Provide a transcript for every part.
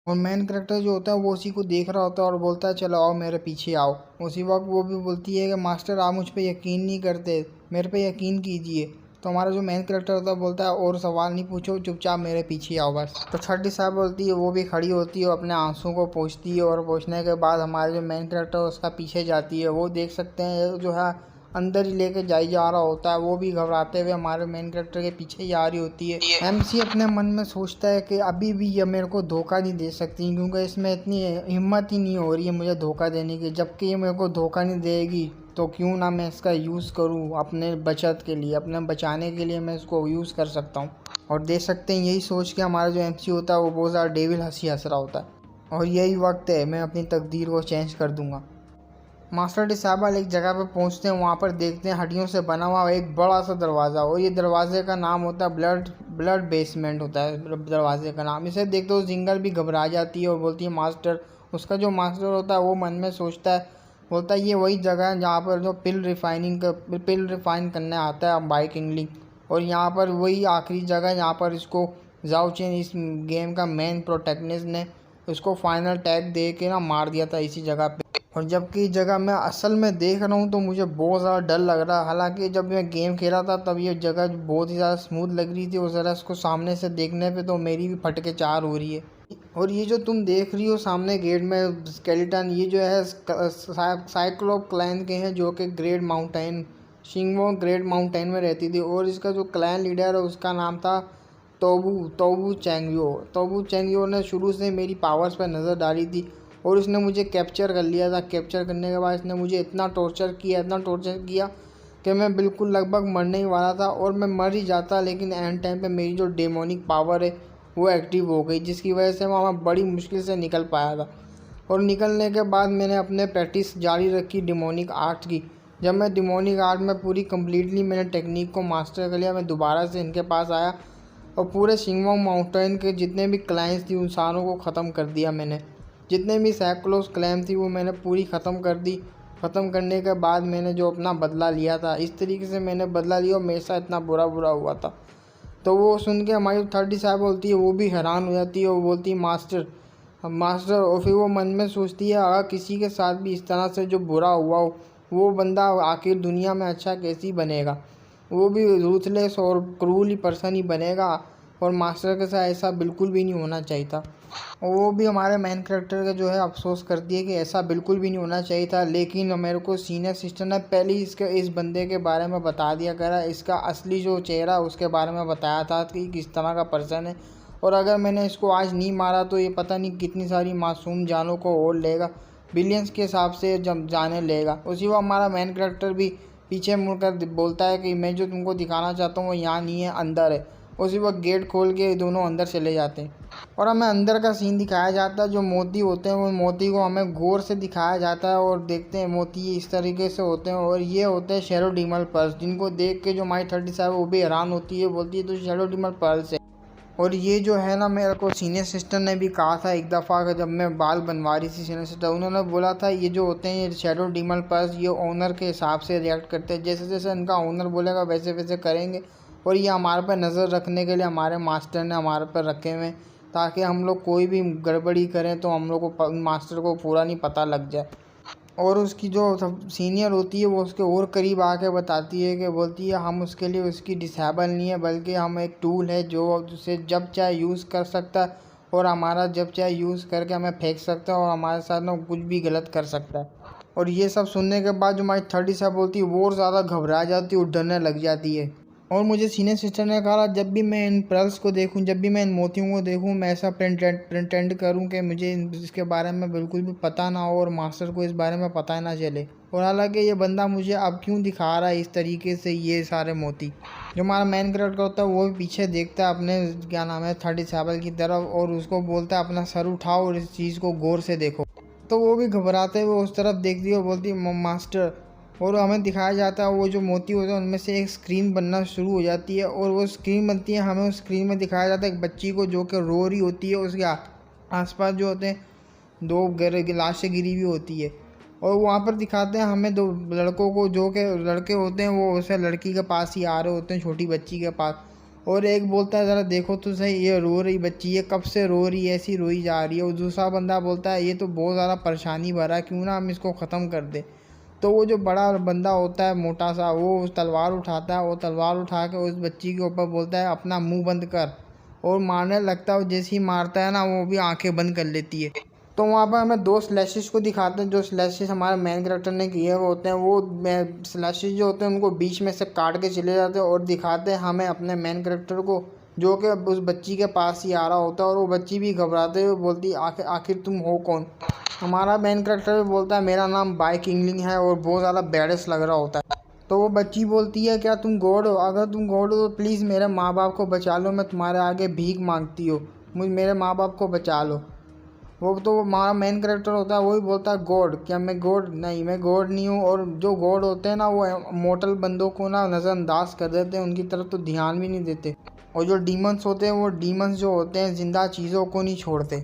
और main character जो होता है वो उसी को देख रहा होता है और बोलता है चलो आओ मेरे पीछे आओ। उसी वक्त वो भी बोलती है कि मास्टर आप मुझ पे यकीन नहीं करते, मेरे पे यकीन कीजिए। तो हमारा जो मेन करेक्टर होता है बोलता है और सवाल नहीं पूछो, चुपचाप मेरे पीछे आओ बस। तो छठी साहब बोलती है, वो भी खड़ी होती है और अपने आंसू को पोंछती है और पोंछने के बाद हमारे जो मेन करेक्टर उसका पीछे जाती है। वो देख सकते हैं जो है अंदर ही लेके जाई जा रहा होता है, वो भी घबराते हुए हमारे मेन कैरेक्टर के पीछे ही आ रही होती है। एमसी अपने मन में सोचता है कि अभी भी ये मेरे को धोखा नहीं दे सकती, क्योंकि इसमें इतनी हिम्मत ही नहीं हो रही है मुझे धोखा देने की। जबकि ये मेरे को धोखा नहीं देगी तो क्यों ना मैं इसका यूज़ करूँ अपने बचत के लिए, अपने बचाने के लिए मैं इसको यूज़ कर सकता हूँ। और देख सकते हैं यही सोच के हमारा जो एमसी होता है वो बहुत ज़्यादा डेविल हंसी हंस रहा होता है। और यही वक्त है, मैं अपनी तकदीर को चेंज कर दूंगा। मास्टर डिसाबल एक जगह पर पहुंचते हैं, वहाँ पर देखते हैं हड्डियों से बना हुआ एक बड़ा सा दरवाज़ा, और ये दरवाजे का नाम होता है ब्लड बेसमेंट होता है दरवाजे का नाम। इसे देखते हो जिंगल भी घबरा जाती है और बोलती है मास्टर। उसका जो मास्टर होता है वो मन में सोचता है, बोलता है ये वही जगह है जहाँ पर जो पिल रिफाइन करने आता है बाई किंगलिंग। और यहाँ पर वही आखिरी जगह जहाँ पर इसको जाओ चेन इस गेम का मेन प्रोटैगनिस्ट ने उसको फाइनल टैग दे के ना मार दिया था इसी जगह पे। और जबकि इस जगह मैं असल में देख रहा हूँ तो मुझे बहुत ज़्यादा डर लग रहा है। हालांकि जब मैं गेम खेला था तब ये जगह बहुत ही ज़्यादा स्मूथ लग रही थी, और ज़रा इसको सामने से देखने पे तो मेरी भी फटके चार हो रही है। और ये जो तुम देख रही हो सामने गेट में स्केलेटन, ये जो है साइक्लोप क्लैन के हैं, जो कि ग्रेट माउंटेन शिंगवो ग्रेट माउंटेन में रहती थी। और इसका जो क्लैन लीडर है उसका नाम था तोबू चैंगयो ने शुरू से मेरी पावर्स पर नज़र डाली थी और इसने मुझे कैप्चर कर लिया था। कैप्चर करने के बाद इसने मुझे इतना टॉर्चर किया कि मैं बिल्कुल लगभग मरने ही वाला था, और मैं मर ही जाता, लेकिन एंड टाइम पे मेरी जो डेमोनिक पावर है वो एक्टिव हो गई, जिसकी वजह से मैं बड़ी मुश्किल से निकल पाया था। और निकलने के बाद मैंने अपने प्रैक्टिस जारी रखी डिमोनिक आर्ट की। जब मैं डिमोनिक आर्ट में पूरी कम्प्लीटली मैंने टेक्निक को मास्टर कर लिया, मैं दोबारा से इनके पास आया और पूरे शिंगवोंग माउंटेन के जितने भी क्लाइंट्स थी उन सारों को ख़त्म कर दिया मैंने। जितने भी सैक्लोस क्लैम थी वो मैंने पूरी ख़त्म कर दी। ख़त्म करने के बाद मैंने जो अपना बदला लिया था, इस तरीके से मैंने बदला लिया और मेरे साथ इतना बुरा हुआ था। तो वो सुन के हमारी 37 बोलती है, वो भी हैरान हो जाती है और बोलती है मास्टर। और फिर वो मन में सोचती है अगर किसी के साथ भी इस तरह से जो बुरा हुआ हो, वो बंदा आखिर दुनिया में अच्छा कैसे बनेगा, वो भी रूथलेस और क्रूअल पर्सन ही बनेगा। और मास्टर के साथ ऐसा बिल्कुल भी नहीं होना चाहिए था। और वो भी हमारे मेन कैरेक्टर का जो है अफसोस करती है कि ऐसा बिल्कुल भी नहीं होना चाहिए था। लेकिन मेरे को सीनियर सिस्टर ने पहले ही इस बंदे के बारे में बता दिया करा, इसका असली जो चेहरा उसके बारे में बताया था कि किस तरह का पर्सन है। और अगर मैंने इसको आज नहीं मारा तो ये पता नहीं कितनी सारी मासूम जानों को और लेगा, बिलियंस के हिसाब से जब जाने लेगा। उसी वो हमारा मेन कैरेक्टर भी पीछे मुड़कर बोलता है कि मैं जो तुमको दिखाना चाहता हूँ वो यहाँ नहीं है, अंदर है। उसी वक्त गेट खोल के दोनों अंदर चले जाते हैं और हमें अंदर का सीन दिखाया जाता है। जो मोती होते हैं वो मोती को हमें गौर से दिखाया जाता है और देखते हैं मोती इस तरीके से होते हैं, और ये होते हैं शैडो डीमन पर्ल्स, जिनको देख के जो माई 37 है वो भी हैरान होती है, बोलती है तो शैडो डीमन पर्ल्स है। और ये जो है ना, मेरे को सीनियर सिस्टर ने भी कहा था एक दफ़ा कि जब मैं बाल बनवा रही थी सीनियर सिस्टर, उन्होंने बोला था ये जो होते हैं ये शैडो डीमन पर्ल्स ये ओनर के हिसाब से रिएक्ट करते हैं, जैसे जैसे इनका ओनर बोलेगा वैसे वैसे करेंगे। और ये हमारे पर नज़र रखने के लिए हमारे मास्टर ने हमारे पर रखे हुए हैं, ताकि हम लोग कोई भी गड़बड़ी करें तो हम लोग को मास्टर को पूरा नहीं पता लग जाए। और उसकी जो सीनियर होती है वो उसके और करीब आके बताती है कि बोलती है हम उसके लिए उसकी डिसेबल नहीं है, बल्कि हम एक टूल है जो उसे जब चाहे यूज़ कर सकता है और हमारा जब चाहे यूज़ करके हमें फेंक सकता है और हमारे साथ में कुछ भी गलत कर सकता है। और ये सब सुनने के बाद जो हमारी 37 बोलती है वो और ज़्यादा घबरा जाती है और डरने लग जाती है। और मुझे सीनियर सिस्टर ने कहा जब भी मैं इन पर्ल्स को देखूं, जब भी मैं इन मोतियों को देखूं, मैं ऐसा प्रिटेंड करूं कि मुझे इसके बारे में बिल्कुल भी पता ना हो और मास्टर को इस बारे में पता ना चले। और हालांकि ये बंदा मुझे अब क्यों दिखा रहा है इस तरीके से ये सारे मोती। जो हमारा मेन कैरेक्टर होता है वो भी पीछे देखता है अपने क्या नाम है 37 की तरफ और उसको बोलता है अपना सर उठाओ और इस चीज़ को गौर से देखो। तो वो भी घबराते हुए उस तरफ देखती है और बोलती है मास्टर। और हमें दिखाया जाता है वो जो मोती होते हैं उनमें से एक स्क्रीन बनना शुरू हो जाती है और वो स्क्रीन बनती है। हमें उस स्क्रीन में दिखाया जाता है एक बच्ची को जो कि रो रही होती है, उसके आसपास जो होते हैं दो लाशें गिरी हुई होती है। और वहाँ पर दिखाते हैं हमें दो लड़कों को, जो कि लड़के होते हैं वो उसे लड़की के पास ही आ रहे होते हैं, छोटी बच्ची के पास। और एक बोलता है ज़रा देखो तो सही, ये रो रही बच्ची, ये कब से रो रही है, ऐसी रोई जा रही है। और दूसरा बंदा बोलता है ये तो बहुत ज़्यादा परेशानी भरा है, क्यों ना हम इसको ख़त्म कर दे। तो वो जो बड़ा बंदा होता है मोटा सा, वो उस तलवार उठाता है, वो तलवार उठा के उस बच्ची के ऊपर बोलता है अपना मुंह बंद कर, और मारने लगता है। जैसे ही मारता है ना, वो भी आंखें बंद कर लेती है। तो वहाँ पर हमें 2 स्लैशेस को दिखाते हैं, जो स्लैशेस हमारे मेन कैरेक्टर ने किए हुए होते हैं। वो स्लैशेस जो होते हैं उनको बीच में से काट के चले जाते हैं और दिखाते हैं हमें अपने मेन कैरेक्टर को, जो कि उस बच्ची के पास ही आ रहा होता है। और वो बच्ची भी घबराते हुए बोलती है आखिर आखिर तुम हो कौन। हमारा मेन कैरेक्टर भी बोलता है मेरा नाम बाई किंगलिंग है, और बहुत ज़्यादा बैडेस लग रहा होता है। तो वो बच्ची बोलती है क्या तुम गॉड हो? अगर तुम गॉड हो तो प्लीज़ मेरे माँ बाप को बचा लो, मैं तुम्हारे आगे भीख मांगती हूँ, मुझे मेरे माँ बाप को बचा लो। वो तो हमारा मेन कैरेक्टर होता है, वही बोलता है गॉड, क्या मैं गॉड नहीं, मैं गॉड नहीं हूँ। और जो गॉड होते हैं ना, वो मोटल बंदों को ना नज़रअंदाज कर देते हैं, उनकी तरफ तो ध्यान भी नहीं देते। और जो डीमंस होते हैं, वो डीमंस जो होते हैं जिंदा चीज़ों को नहीं छोड़ते।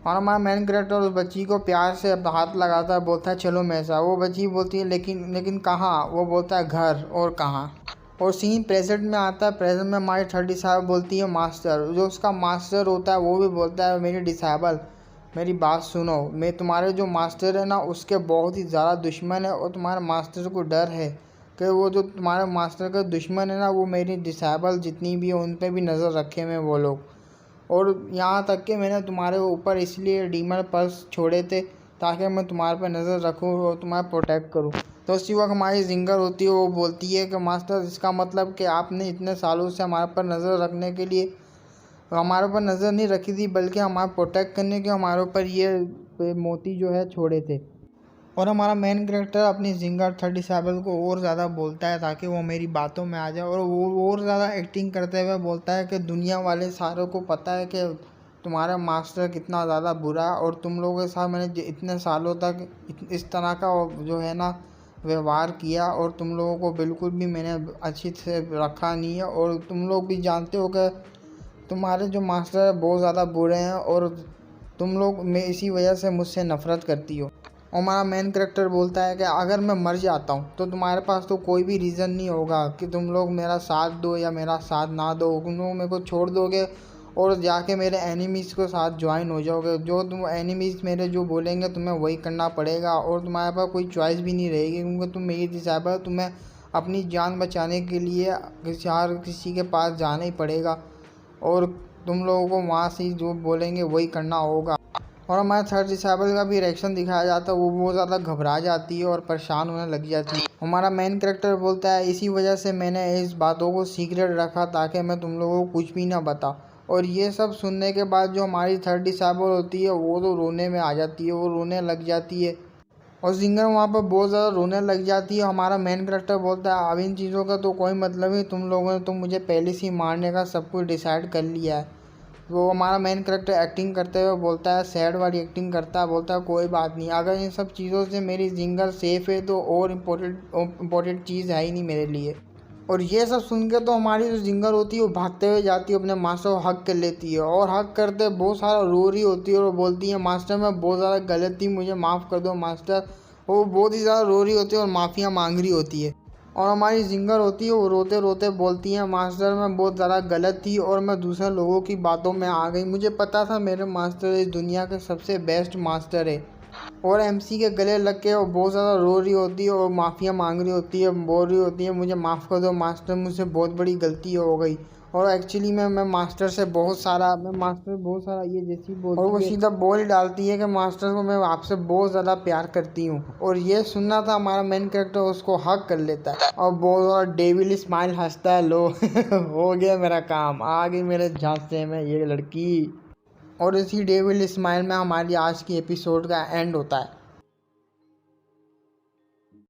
और हमारा मेन कैरेक्टर उस बच्ची को प्यार से हाथ लगाता है, बोलता है चलो मेरे साथ। वो बच्ची बोलती है लेकिन लेकिन कहाँ? वो बोलता है घर, और कहाँ। और सीन प्रेजेंट में आता है। प्रेजेंट में हमारी 30 साहब बोलती है मास्टर। जो उसका मास्टर होता है वो भी बोलता है मेरी डिसेबल, मेरी बात सुनो, मैं तुम्हारे जो मास्टर है ना उसके बहुत ही ज़्यादा दुश्मन है, और तुम्हारे मास्टर को डर है कि वो जो तुम्हारे मास्टर का दुश्मन है ना, वो मेरी डिसेबल जितनी भी है उन पर भी नज़र रखे हुए वो लोग। और यहाँ तक कि मैंने तुम्हारे ऊपर इसलिए डीमन पल्स छोड़े थे ताकि मैं तुम्हारे पर नज़र रखूँ और तुम्हारा प्रोटेक्ट करूँ। तो उसी वक्त हमारी जिंगर होती है, वो बोलती है कि मास्टर इसका मतलब कि आपने इतने सालों से हमारे पर नज़र रखने के लिए हमारे ऊपर नज़र नहीं रखी थी, बल्कि हमारा प्रोटेक्ट करने के हमारे ऊपर ये मोती जो है छोड़े थे। और हमारा मेन कैरेक्टर अपनी जिंगर 37 को और ज़्यादा बोलता है ताकि वो मेरी बातों में आ जाए, और वो और ज़्यादा एक्टिंग करते हुए बोलता है कि दुनिया वाले सारों को पता है कि तुम्हारा मास्टर कितना ज़्यादा बुरा है, और तुम लोगों के साथ मैंने इतने सालों तक इस तरह का जो है ना व्यवहार किया, और तुम लोगों को बिल्कुल भी मैंने अच्छी से रखा नहीं है। और तुम लोग भी जानते हो कि तुम्हारे जो मास्टर है बहुत ज़्यादा बुरे हैं, और तुम लोग मैं इसी वजह से मुझसे नफ़रत करती हो। और हमारा मेन कैरेक्टर बोलता है कि अगर मैं मर जाता हूँ तो तुम्हारे पास तो कोई भी रीज़न नहीं होगा कि तुम लोग मेरा साथ दो या मेरा साथ ना दो। तुम लोग मेरे को छोड़ दोगे और जाके मेरे एनिमीज़ को साथ ज्वाइन हो जाओगे। जो तुम एनिमीज़ मेरे जो बोलेंगे तुम्हें वही करना पड़ेगा, और तुम्हारे पास कोई चॉइस भी नहीं रहेगी, क्योंकि तुम मेरी डिसेबल, तुम्हें अपनी जान बचाने के लिए किसी के पास जाना ही पड़ेगा, और तुम लोगों को वहाँ से जो बोलेंगे वही करना होगा। और हमारे 37 का भी रिएक्शन दिखाया जाता है, वो बहुत ज़्यादा घबरा जाती है और परेशान होने लग जाती है। हमारा मेन कैरेक्टर बोलता है इसी वजह से मैंने इस बातों को सीक्रेट रखा ताकि मैं तुम लोगों को कुछ भी ना बता। और ये सब सुनने के बाद जो हमारी 37 होती है वो तो रोने में आ जाती है, वो रोने लग जाती है, और जिंगर वहाँ पर बहुत ज़्यादा रोने लग जाती है। हमारा मेन कैरेक्टर बोलता है अब इन चीज़ों का तो कोई मतलब नहीं, तुम लोगों ने तो मुझे पहले से ही मारने का सब कुछ डिसाइड कर लिया है। वो हमारा मेन कैरेक्टर एक्टिंग करते हुए बोलता है, सैड वाली एक्टिंग करता है, बोलता है कोई बात नहीं, अगर इन सब चीज़ों से मेरी जिंगर सेफ़ है तो और इम्पोर्टेंट चीज़ है ही नहीं मेरे लिए। और ये सब सुन के तो हमारी जो जिंगर होती है वो भागते हुए जाती है, अपने मास्टर को हक कर लेती है, और हक करते बहुत सारा रो रही होती है, और बोलती है मास्टर मैं बहुत ज़्यादा गलत थी, मुझे माफ़ कर दो मास्टर। वो बहुत ही ज़्यादा रो रही होती है और माफ़िया मांग रही होती है। और हमारी जिंगर होती है वो रोते रोते बोलती है मास्टर मैं बहुत ज़्यादा गलत थी, और मैं दूसरे लोगों की बातों में आ गई, मुझे पता था मेरे मास्टर इस दुनिया के सबसे बेस्ट मास्टर है। और एमसी के गले लग के वो बहुत ज़्यादा रो रही होती है और माफ़िया मांग रही होती है, बोल रही होती है मुझे माफ़ कर दो मास्टर, मुझसे बहुत बड़ी गलती हो गई। और एक्चुअली मैं मास्टर से बहुत सारा ये जैसी बोलती है, और वो सीधा बोल ही डालती है कि मास्टर को मैं आपसे बहुत ज़्यादा प्यार करती हूँ। और ये सुनना था हमारा मेन कैरेक्टर उसको हक कर लेता है, और बहुत ज़्यादा डेविल स्माइल हंसता है, लो हो गया मेरा काम, आ गई मेरे झांसे में ये लड़की। और इसी डेविल स्माइल में हमारी आज की एपिसोड का एंड होता है।